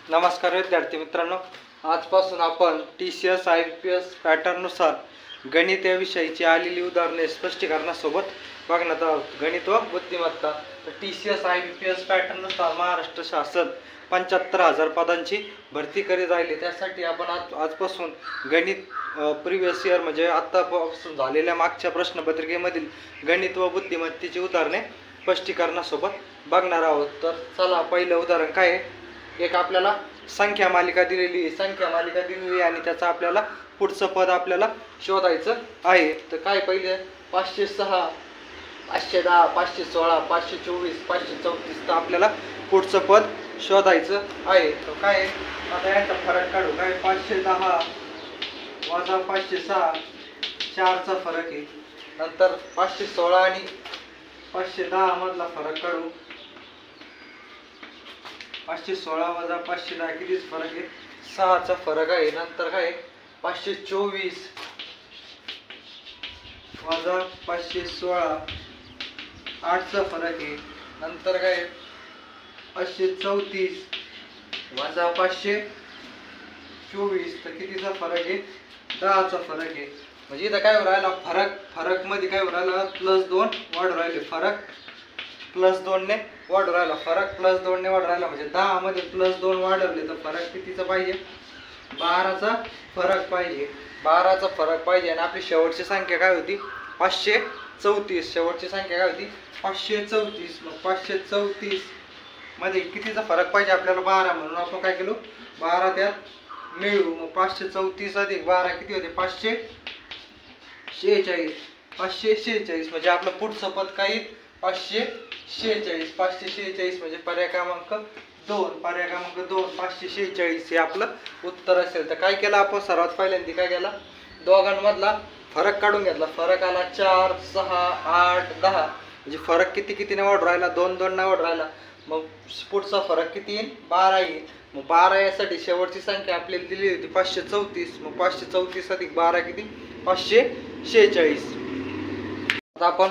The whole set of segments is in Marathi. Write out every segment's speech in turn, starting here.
नमस्कार विद्यार्थी मित्रांनो, आजपासून आपण TCS IPS पॅटर्ननुसार गणित या विषयाची आलेली उदाहरणे स्पष्टीकरणासोबत बघण्यात आहोत. गणित व बुद्धिमत्ता. TCS IPS पॅटर्ननुसार महाराष्ट्र शासन 75,000 पदांची भरती करीत राहिली. त्यासाठी आपण आजपासून गणित प्रिव्हियस इयर म्हणजे आतापासून झालेल्या मागच्या प्रश्नपत्रिकेमधील गणित व बुद्धिमत्तेची उदाहरणे स्पष्टीकरणासोबत बघणार आहोत. तर चला, पहिलं उदाहरण काय आहे. एक आपल्याला संख्या मालिका दिलेली आहे आणि त्याचा आपल्याला पुढचं पद आपल्याला शोधायचं आहे. तर काय पहिले 506, 510, 516, 524, 534 तर आपल्याला पुढचं पद शोधायचं आहे. तर काय आता याचा फरक काढू. काय 510 वजा 506 4चा फरक आहे. नंतर 516 आणि 510 मधला फरक काढू. 516 वजा 510 कितीच फरक आहे, 6चा फरक आहे. नंतर काय 524 वजा 516 8चा फरक आहे. नंतर काय 534 वजा 524 तर कितीचा फरक आहे, 10चा फरक आहे. म्हणजे इथं काय राहिला फरक मध्ये काय राहिला +2 वाढ राहिले. फरक +2 ने वाढ राहिला. फरक +2 ने वाढ राहिला म्हणजे 10 मध्ये +2 वाढवले तर फरक कितीचा पाहिजे, 12चा फरक पाहिजे. 12चा फरक पाहिजे. आणि आपली शेवटची संख्या काय होती 534. शेवटची संख्या काय होती 534. मग 534 मध्ये कितीचा फरक पाहिजे आपल्याला 12. म्हणून आपण काय केलो 12 त्यात मिळवू. मग 534 अधिक 12 किती होते 546. 546 म्हणजे आपलं पुढचं पद काय 546. 546 म्हणजे पर्याय क्रमांक 2. 546 हे आपलं उत्तर असेल. तर काय केलं आपण सर्वात पहिल्यांदा काय केला, दोघांमधला फरक काढून घेतला. फरक आला 4, 6, 8, 10 म्हणजे फरक कितीने वाढ राहिला, 2 ने वाढ राहिला. मग पुढचा फरक किती येईल 12 येईल. मग 12 यासाठी शेवटची संख्या आपल्याला दिली होती 534. मग 534 अधिक 12 किती 546. आता आपण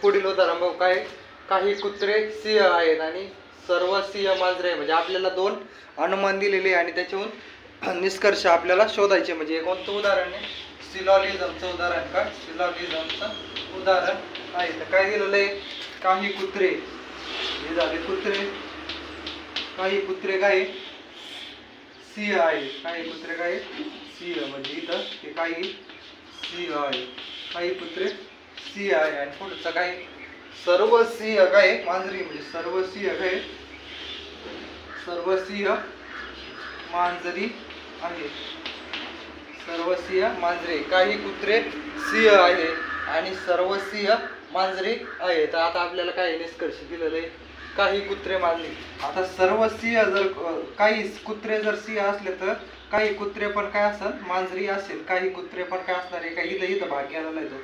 पुढील उदाहरण बघू. काय काही कुत्रे सिंह आहेत आणि सर्व सिंह मांजरे म्हणजे आपल्याला 2 अनुमान दिलेले आणि त्याच्याहून निष्कर्ष आपल्याला शोधायचे. म्हणजे कोणतं उदाहरण आहे, सिलॉजिझमचं उदाहरण. काय सिलॉजिझमचं उदाहरण आहे. तर काय दिलेलं आहे, काही कुत्रे हे झाले कुत्रे, काही कुत्रे काय सिंह आहे. काही कुत्रे काय सिंह म्हणजे इथं ते काही सिंह आहे. काही कुत्रे सिंह आहे. आणि पुढचं काय सर्व सिंह काय मांजरी म्हणजे सर्व सिंह काय सर्व सिंह मांजरी आहे. सर्व सिंह मांजरे. काही कुत्रे सिंह आहे आणि सर्व सिंह मांजरे आहे. तर आता आपल्याला काय निष्कर्ष दिलेला आहे, काही कुत्रे मांजरी. आता सर्व सिंह जर काही कुत्रे जर सिंह असले तर काही कुत्रे पण काय असेल मांजरी असेल. काही कुत्रे पण काय असणार आहे, काही इथं भाग गेलेला आहे तो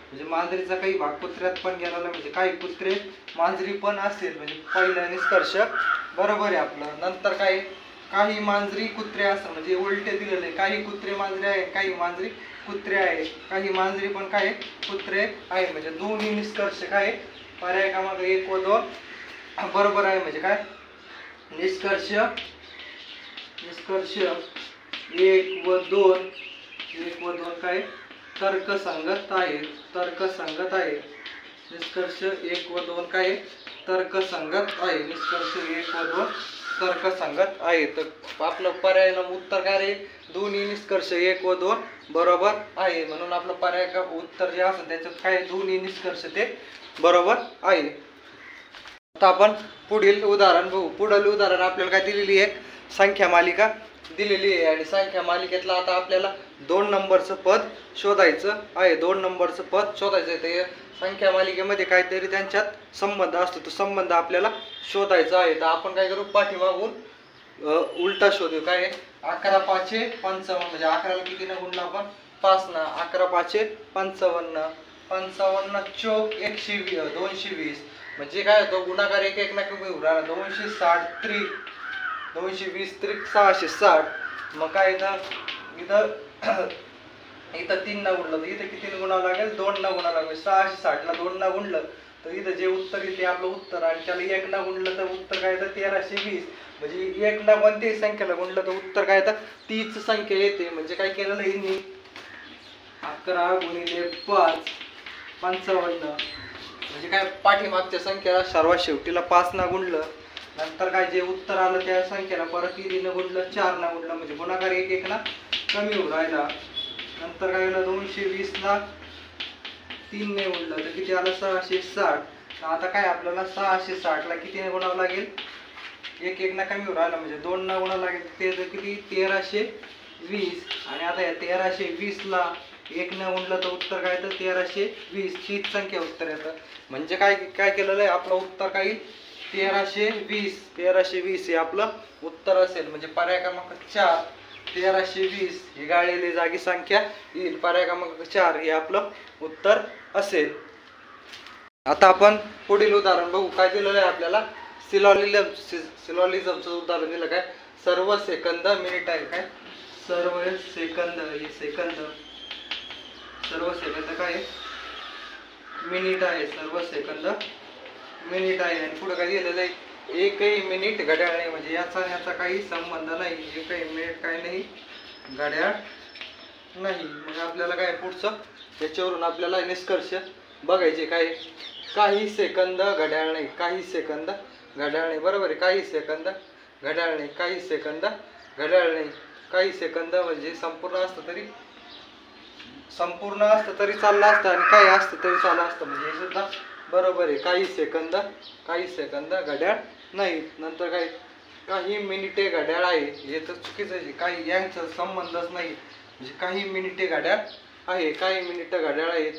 म्हणजे मांजरीचा काही भाग कुत्र्यात पण गेलेला म्हणजे काही कुत्रे मांजरी पण असेल. म्हणजे पहिला निष्कर्ष बरोबर आहे आपलं. नंतर काय काही मांजरी कुत्रे असेल म्हणजे उलटे दिलेले. काही कुत्रे मांजरे आहे, काही मांजरी कुत्रे आहे. काही मांजरी पण काय कुत्रे आहे. म्हणजे दोन्ही निष्कर्ष काय पर्याय क्रमांक 1 व 2 बरोबर आहे. म्हणजे काय निष्कर्ष 1 व 2 काय तर्कसंगत आहे. तर्कसंगत आहे. निष्कर्ष 1 व 2 काय तर्कसंगत आहे. निष्कर्ष 1 व 2 तर्कसंगत आहे. तर आपलं पर्याय उत्तर काय रे, दोन्ही निष्कर्ष 1 व 2 बरोबर आहे. म्हणून आपलं पर्याय का उत्तर जे असेल त्याच्यात काय दोन्ही निष्कर्ष ते बरोबर आहे. आता आपण पुढील उदाहरण बघू. पुढील उदाहरण आपल्याला काय दिलेली आहे, संख्या मालिका दिलेली आहे आणि संख्या मालिकेतला आता आपल्याला 2 नंबरचं पद शोधायचं आहे. 2 नंबरचं पद शोधायचं आहे. ते संख्या मालिकेमध्ये काहीतरी त्यांच्यात संबंध असतो, तो संबंध आपल्याला शोधायचा आहे. तर आपण काय करू, पाठीमागून उलटा शोधू. काय 11 5 55 म्हणजे 11ला कितीनं गुणलं आपण 5 ना. 11 5 55 55 चौक 220 म्हणजे काय होतं गुणाकार 1 1 ना कमी उराला 260 त्रिक 220 त्रिक 660. मग काय इथं 3 ना गुणलं तर इथं किती गुणावं लागेल 2 ना गुणावं लागेल. 660 ला 2 ना गुणलं तर इथं जे उत्तर येईल ते आपलं उत्तर, आणि त्याला 1 ला गुणलं तर उत्तर काय येतं 1320. म्हणजे 1 ला कोणत्याही संख्येला गुणलं तर उत्तर काय येतं तीच संख्या येते. म्हणजे काय केलेलं आहे 11 गुणिले 5 55. म्हणजे काय पाठीमागच्या संख्येला सर्वात शेवटीला 5 ना गुणलं, नंतर काय जे उत्तर आलं त्या संख्येला परत 3 ने गुणलं 4 ना गुणलं, म्हणजे गुणाकार 1 1 ना कमी होऊ राहिला. नंतर काय झालं 220 ला 3 ने गुणलं तर किती आलं 660. आता काय आपल्याला 660 ला किती ने गुणावं लागेल 1 1 ना कमी होऊ राहिला, म्हणजे 2 ना गुणावं लागेल ते किती 1320. आणि आता या 1320 ला 1 ने गुणलं तर उत्तर काय येतं 1320. हीच संख्या उत्तर येतं. म्हणजे काय काय केलेलं आहे आपलं उत्तर काय 1320. 1320 हे आपलं उत्तर असेल. म्हणजे पर्याय क्रमांक 4 1320 ही गाळलेली जागी संख्या येईल. पर्याय क्रमांक 4 हे आपलं उत्तर असेल. आता आपण पुढील उदाहरण बघू. काय दिलेलं आहे आपल्याला सिलॉलिझमचं उदाहरण दिलं. काय सर्व सेकंद मिनिट आहे. काय सर्व सेकंद हे सेकंद, सर्व सेकंद काय मिनिट आहे. सर्व सेकंद मिनिट आहे. आणि पुढे काय दिलेलं आहे एकही मिनिट घड्याळ नाही. म्हणजे याचा काही संबंध नाही. एकही मिनिट काय नाही घड्याळ नाही. मग आपल्याला काय पुढचं त्याच्यावरून आपल्याला निष्कर्ष बघायचे. काय काही सेकंद घड्याळ नाही, काही सेकंद घड्याळ नाही. बरोबर आहे. काही सेकंद घड्याळ नाही, काही सेकंद घड्याळ नाही. काही सेकंद म्हणजे संपूर्ण असतं तरी चाललं असतं, आणि काही असतं तरी चाललं असतं. म्हणजे हे सुद्धा बरोबर आहे. काही सेकंद घड्याळ नाही. नंतर काय काही मिनिटे घड्याळ आहे. हे तर चुकीचं आहे. काही यांचा संबंधच नाही. म्हणजे काही मिनिटे घड्याळ आहे, काही मिनिटं घड्याळ आहेत,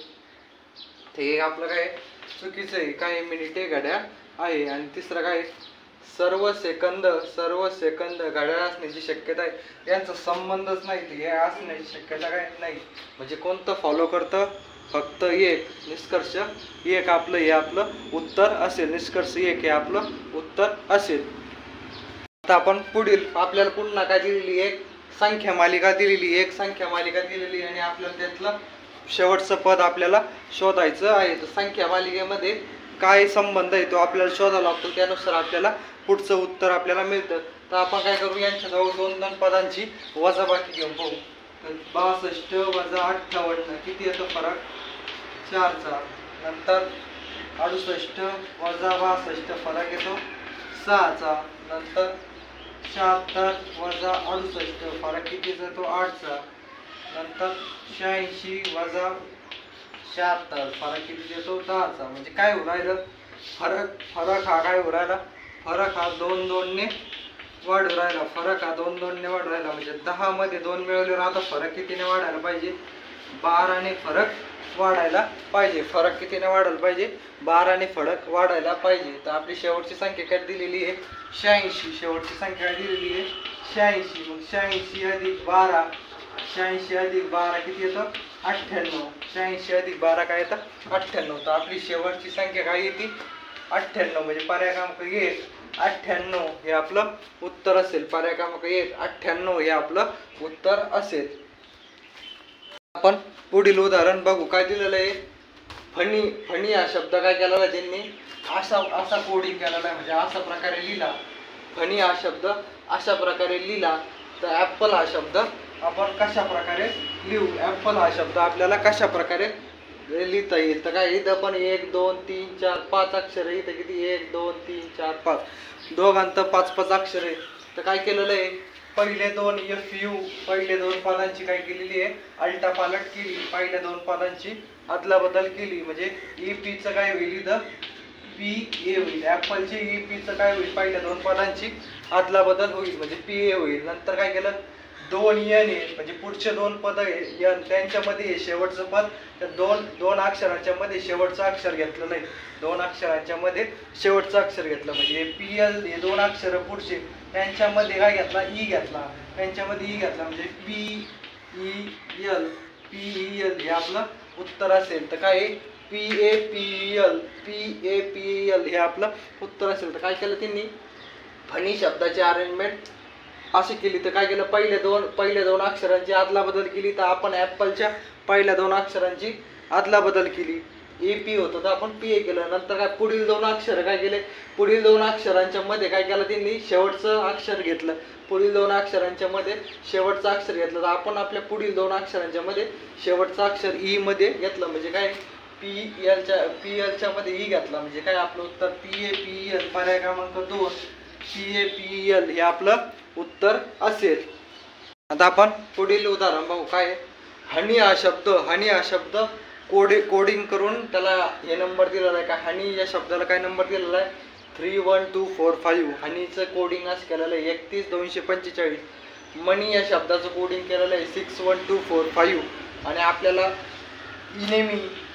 ते आपलं काय चुकीचं आहे. काही मिनिटे घड्याळ आहे. आणि तिसरं काय सर्व सेकंद घड्याळ असण्याची शक्यता आहे. यांचा संबंधच नाही. हे असण्याची शक्यता काय नाही. म्हणजे कोणतं फॉलो करतं फक्त एक. निष्कर्ष एक आपलं हे आपलं उत्तर असेल. निष्कर्ष एक हे आपलं उत्तर असेल. आता आपण पुढील आपल्याला पुन्हा काय दिलेली एक संख्या मालिका दिलेली, एक संख्या मालिका दिलेली, आणि आपल्याला त्यातलं शेवटचं पद आपल्याला शोधायचं आहे. तर संख्या मालिकेमध्ये काय संबंध आहे तो आपल्याला शोधावा लागतो. त्यानुसार आपल्याला पुढचं उत्तर आपल्याला मिळतं. तर आपण काय करू यांच्याजवळ 2 पदांची वजाबाकी घेऊन पाहू. तर 62 वजा 58 किती येतो फरक 4चा. नंतर 68 वजा 62 फरक येतो 6चा. नंतर 76 वजा 68 फरक किती येतो 8चा. नंतर 86 वजा 76 फरक किती येतो 10चा. म्हणजे काय होऊ राहिलं फरक हा काय होऊ राहिला, फरक हा 2 2 ने वाढू राहिला. फरक हा 2 2 ने वाढू राहिला. म्हणजे 10 मध्ये 2 मिळवल्यावर आता फरक कितीने वाढायला पाहिजे 12 ने फरक वाढायला पाहिजे. फरक कितीने वाढायला पाहिजे 12 ने फरक वाढायला पाहिजे. तर आपली शेवटची संख्या काय दिलेली आहे 86. शेवटची संख्या दिलेली आहे 86. मग 86 अधिक 12, 86 अधिक 12 किती येतं 98. 86 अधिक 12 काय येतं 98. तर आपली शेवटची संख्या काय येते 98. म्हणजे पर्याय क्रमांक 1 98 हे आपलं उत्तर असेल. पर्याय क्रमांक 1 98 हे आपलं उत्तर असेल. आपण पुढील उदाहरण बघू. काय दिलेलं आहे फणी हा शब्द काय केलेला आहे त्यांनी असा कोडिंग केलेला आहे. म्हणजे अशा प्रकारे लिहिला. फणी हा शब्द अशा प्रकारे लिहिला. तर ॲपल हा शब्द आपण कशा प्रकारे लिहू. ॲपल हा शब्द आपल्याला कशा प्रकारे लिहिता येईल. तर काय इथं पण 1 2 3 4 5 अक्षर आहे. इथं किती 1 2 3 4 5 दोघांत 5 5 अक्षर आहे. तर काय केलेलं आहे पहिले 2 FU पहिले 2 पदांची काय केलेली आहे आलटापालट केली. पहिल्या 2 पदांची अदलाबदल केली. म्हणजे EPचं काय होईल इथं PA होईल. ॲपलचे EPचं काय होईल पहिल्या 2 पदांची अदलाबदल होईल म्हणजे PA होईल. नंतर काय केलं 2 N आहे. म्हणजे पुढचे 2 पद N त्यांच्यामध्ये हे शेवटचं पद त्या 2 अक्षरांच्या मध्ये शेवटचं अक्षर घेतलं नाही. 2 अक्षरांच्या मध्ये शेवटचं अक्षर घेतलं. म्हणजे PL हे 2 अक्षर पुढचे त्यांच्यामध्ये काय घेतला E घेतला. त्यांच्यामध्ये E घेतला म्हणजे PEL हे आपलं उत्तर असेल. तर काय PAPEL हे आपलं उत्तर असेल. तर काय केलं त्यांनी फणी शब्दाची अरेंजमेंट अशी केली. तर काय केलं पहिल्या दोन अक्षरांची अदलाबदल केली. तर आपण ॲपलच्या पहिल्या 2 अक्षरांची अदलाबदल केली. AP होतं तर आपण PA केलं. नंतर काय पुढील दोन अक्षर काय केले, पुढील दोन अक्षरांच्या मध्ये काय केलं त्यांनी, शेवटचं अक्षर घेतलं. पुढील दोन अक्षरांच्या मध्ये शेवटचं अक्षर घेतलं. तर आपण आपल्या पुढील दोन अक्षरांच्या मध्ये शेवटचं अक्षर E मध्ये घेतलं, म्हणजे काय PLच्या मध्ये E घेतला, म्हणजे काय आपलं उत्तर PAPL. पर्याय क्रमांक 2 PAPL हे आपलं उत्तर असेल. आता आपण पुढील उदाहरण बघू. काय हनी हा शब्द कोडिंग करून त्याला हे नंबर दिलेला आहे. का हनी या शब्दाला काय नंबर दिलेला आहे, 31245. हनीचं कोडिंग असं केलेलं आहे 31245. मनी या शब्दाचं कोडिंग केलेलं आहे 61245. आणि आपल्याला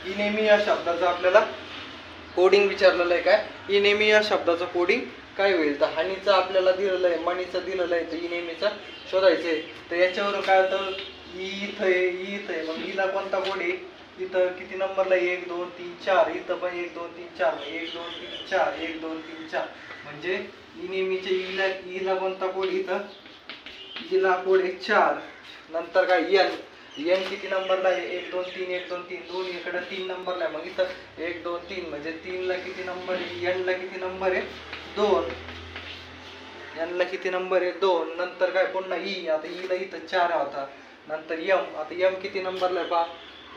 इनेमी या शब्दाचं आपल्याला कोडिंग विचारलेलं आहे. काय इनेमी या शब्दाचं कोडिंग काय होईल. तर हनीचं आपल्याला दिलेलं आहे, मनीचं दिलेलं आहे, तर इनेमीचं शोधायचं आहे. तर याच्यावर काय होतं, इथं आहे. मग हिला कोणता कोड आहे, इथं किती नंबरला 1 2 3 4, इथं पण 1 2 3 4, 1 2 3 4, 1 2 3 4. म्हणजे इनेमीच्या ईला कोणता कोड, इथं ईला कोड आहे 4. नंतर काय एन किती नंबरला आहे, 1 2 3 1 2 3, दोन इकडे 3 नंबरला आहे. मग इथं 1 2 3 म्हणजे 3 ला किती नंबर आहे, एन ला किती नंबर आहे 2, एन ला किती नंबर आहे 2. नंतर काय पुन्हा ई, आता ईला इथं 4 होता. नंतर एम, आता एम किती नंबरला आहे पहा,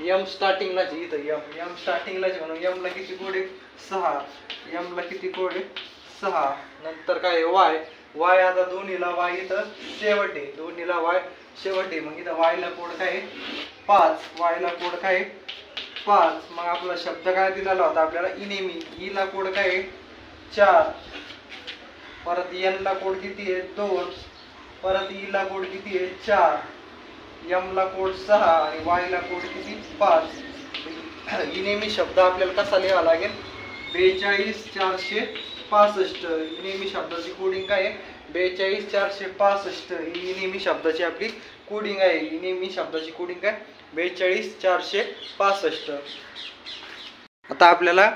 एम स्टार्टिंगला इथं एम स्टार्टिंगला म्हणून एम ला किती कोड आहे 6, एम ला किती कोड आहे 6. नंतर काय वाय आता दोन्हीला वाय इथं शेवट आहे, दोन्हीला वाय शेवट आहे. मग इथं वायला कोड काय आहे 5, वायला कोड काय आहे 5. मग आपला शब्द काय दिलेला होता आपल्याला इनेमी, ईला कोड काय आहे 4. परत एन ला कोड किती आहे 2, परत ईला कोड किती आहे 4, एम ला कोड 6 आणि वाय ला कोड किती 5. इनेमी शब्द आपल्याला कसा लिहावा लागेल, 42465. इनेमी शब्दाची कोडिंग काय आहे 42465. ही इनेमी शब्दाची आपली कोडिंग आहे. इनेमी शब्दाची कोडिंग काय 42465. आता आपल्याला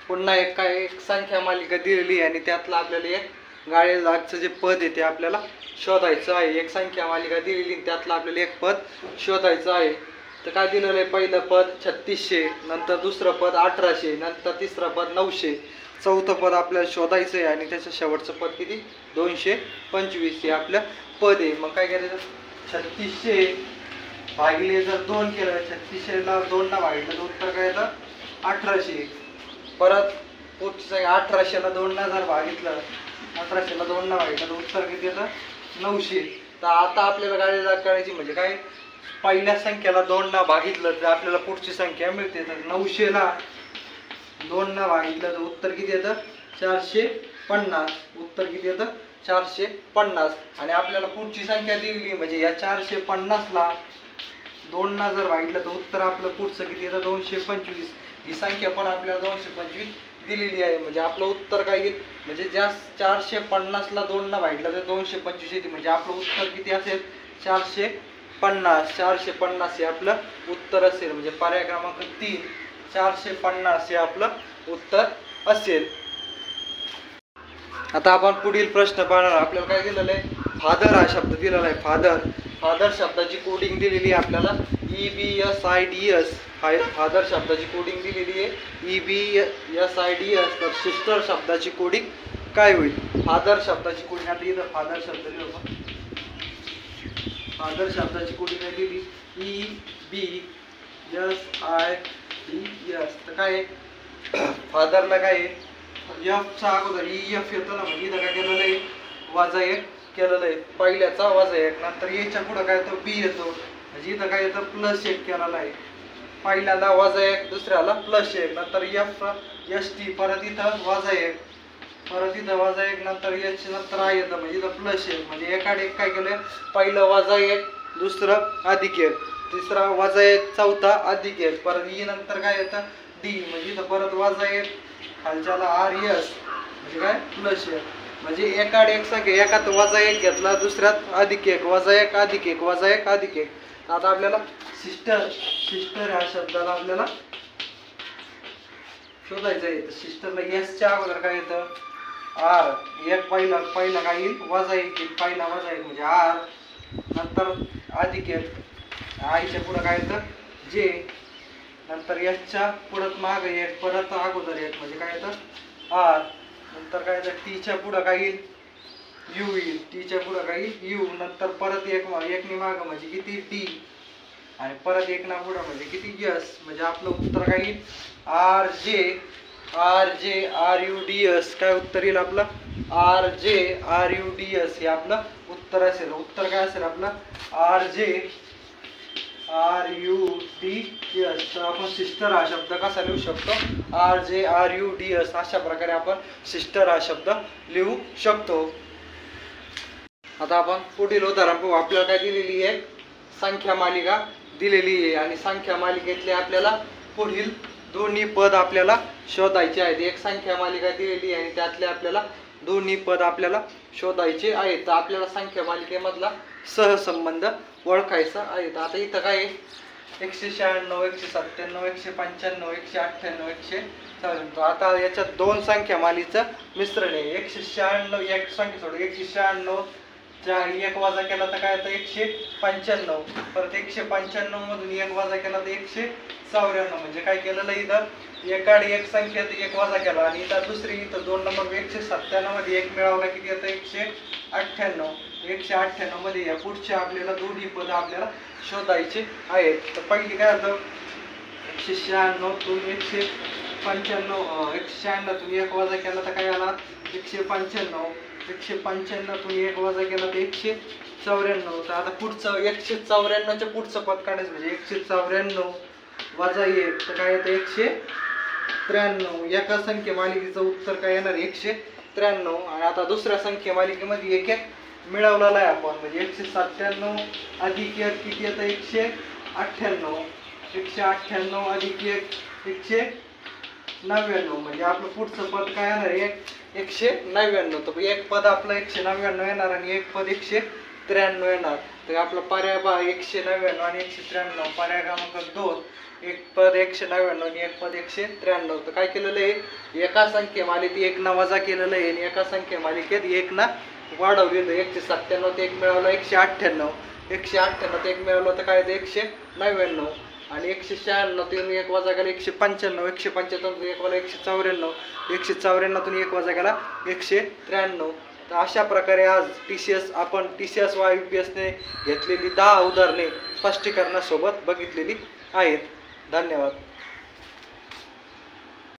पुन्हा एक संख्या मालिका दिलेली आहे आणि त्यातलं आपल्याला एक गाळेजागचं जे पद आहे ते आपल्याला शोधायचं आहे. एक संख्या मालिका दिलेली त्यातलं आपल्याला एक पद शोधायचं आहे. तर काय दिलेलं आहे, पहिलं पद 3600, नंतर दुसरं पद 1800, नंतर तिसरं पद 900, चौथं पद आपल्याला शोधायचं आहे आणि त्याचं शेवटचं पद किती 225 हे आपलं पद आहे. मग काय करायचं, 3600 भागिले जर 2 केलं, 3600 ला 2 ला भागितलं तर उत्तर काय येतं 1800. परत पुढचं 1800 ला 2 ला जर भागितलं, 1800 ला 2 ला भागितलं तर उत्तर किती येतं 900. तर आता आपल्याला गाळेजाग करायची, म्हणजे काय पहिल्या संख्येला 2 ला भागितलं तर आपल्याला पुढची संख्या मिळते. तर 900 ला 2 ला भागितलं तर उत्तर किती येतं 450. उत्तर किती येतं 450. आणि आपल्याला पुढची संख्या दिलेली, म्हणजे या 450 ला 2 ला जर भागितलं तर उत्तर आपलं पुढचं किती येतं 225. ही संख्या पण आपल्याला 225 दिलेली आहे. म्हणजे आपलं उत्तर काय येईल, म्हणजे ज्या 450 ला 2 ला भागितलं तर 225 येते. म्हणजे आपलं उत्तर किती असेल 450 हे आपलं उत्तर असेल. म्हणजे पर्याय क्रमांक 3 450 हे आपलं उत्तर असेल. आता आपण पुढील प्रश्न पाहणार. आपल्याला काय दिलेलं आहे, फादर हा शब्द दिलेला आहे. फादर शब्दाची कोडिंग दिलेली आहे आपल्याला EBSIDS. फादर शब्दाची कोडिंग दिलेली आहे EBSIDS. तर सिस्टर शब्दाची कोडिंग काय होईल, फादर शब्दाची कोडिंग आता इथं फादर शब्द लिहिलो, फादर शब्दाची कोडिंग आहे दिली EBSIDS. तर काय फादरला काय F चा अगोदर EF येतो ना, म्हणजे इथं काय केलेलं आहे वजा 1 केलेलं आहे, पहिल्याचा वजा 1. नंतर याच्या पुढे काय येतो B येतो, म्हणजे इथं काय येतं +1 केलेला आहे. पहिल्याला वजा 1, दुसऱ्याला +1, नंतर FST, परत इथं वजा 1, परत इथं वजा 1, नंतर H, नंतर I येतं, म्हणजे इथं +1. म्हणजे एकाड एक काय केलं, पहिलं वजा 1, दुसरं अधिक 1, तिसरा वजा 1, चौथा अधिक 1, परत E नंतर काय येतं D, म्हणजे इथं परत वजा 1, खालच्याला RS, म्हणजे काय +1. म्हणजे एकाड एक संख्या, एकात वजा 1 घेतला, दुसऱ्यात अधिक 1, वजा 1 अधिक 1, वजा 1 अधिक 1. आता आपल्याला सिस्टर ह्या शब्दाला आपल्याला शोधायचं आहे. तर सिस्टरला S च्या अगोदर काय येतं R, एक पहिला काय येईल वजा 1, पहिला वजा 1 म्हणजे R, नंतर अधिक 1, आईच्या पुढे काय येतं J, नंतर एचच्या पुढं माग एक, परत अगोदर एक, म्हणजे काय येतं आर. नंतर काय येतं टीच्या पुढं काय येईल यू येईल, टीच्या पुढं काय येईल यू. नंतर परत एकनी माग म्हणजे किती टी, आणि परत एक ना पुढं म्हणजे किती यस. म्हणजे आपलं उत्तर काय येईल R J R U D S. काय उत्तर येईल आपलं R J R U D S हे आपलं उत्तर असेल. उत्तर काय असेल आपलं R J R U D S. तर आपण सिस्टर हा शब्द कसा लिहू शकतो R J R U D S. अशा प्रकारे आपण सिस्टर हा शब्द लिहू शकतो. आता आपण पुढील उदाहरण पाहू. आपल्याला काय दिलेली आहे संख्या मालिका दिलेली आहे, आणि संख्या मालिकेतले आपल्याला पुढील दोन्ही पद आपल्याला शोधायचे आहेत. एक संख्या मालिका दिलेली आहे आणि त्यातले आपल्याला दोन्ही पद आपल्याला शोधायचे आहेत. तर आपल्याला संख्या मालिकेमधला सहसंबंध ओळखायचा आहे. तर आता इथं काय आहे 196 197 195 198 197. आता याच्यात दोन संख्या मालिकेचं मिश्रण आहे. 196 एक संख्या सोडून 196 एक वजा केला तर काय येतं 195. परत 195 मधून एक वजा केला तर 194. म्हणजे काय केलेलं इथं एकाडी एक संख्येत एक वजा केला, आणि इथं दुसरी इथं 2 नंबर 197 मध्ये एक मिळवला किती येतं 198. 198 मध्ये या पुढचे आपल्याला दोन्ही पद आपल्याला शोधायचे आहेत. तर पहिली काय होतं 196 तून 195 196 एक वजा केला तर काय आला 195. 195 तून एक वजा केला तर 194. तर आता पुढचं 194च्या पुढचं पद काढायचं म्हणजे 194 वजा 1 तर काय येतं 193. एका संख्या मालिकेचं उत्तर काय येणार 193. आणि आता दुसऱ्या संख्या मालिकेमध्ये एक एक मिळवलेला आहे आपण, म्हणजे 197 अधिक 1 किती येतं 198. 198 अधिक 1 199. म्हणजे आपलं पुढचं पद काय येणार 199. तर एक पद आपलं 199 येणार आणि एक पद 193 येणार. तर आपला पर्याय 199 आणि 193 पर्याय क्रमांक 2. एक पद 199 आणि एक पद 193. तर काय केलेलं आहे एका संख्या मालिकेत एक ना वजा केलेलं आहे आणि एका संख्या मालिकेत एक ना वाढवलेलं. 197 ते एक मिळवलं 198. 198 ते एक मिळवलं तर काय 199. आणि 196 तून एक वजा केला 195. 195 एक वजा 194. 194 एक वजा केला 193. तर अशा प्रकारे आज आपण TCS व IPS ने घेतलेली 10 उदाहरणे स्पष्टीकरणासोबत बघितलेली आहेत. धन्यवाद.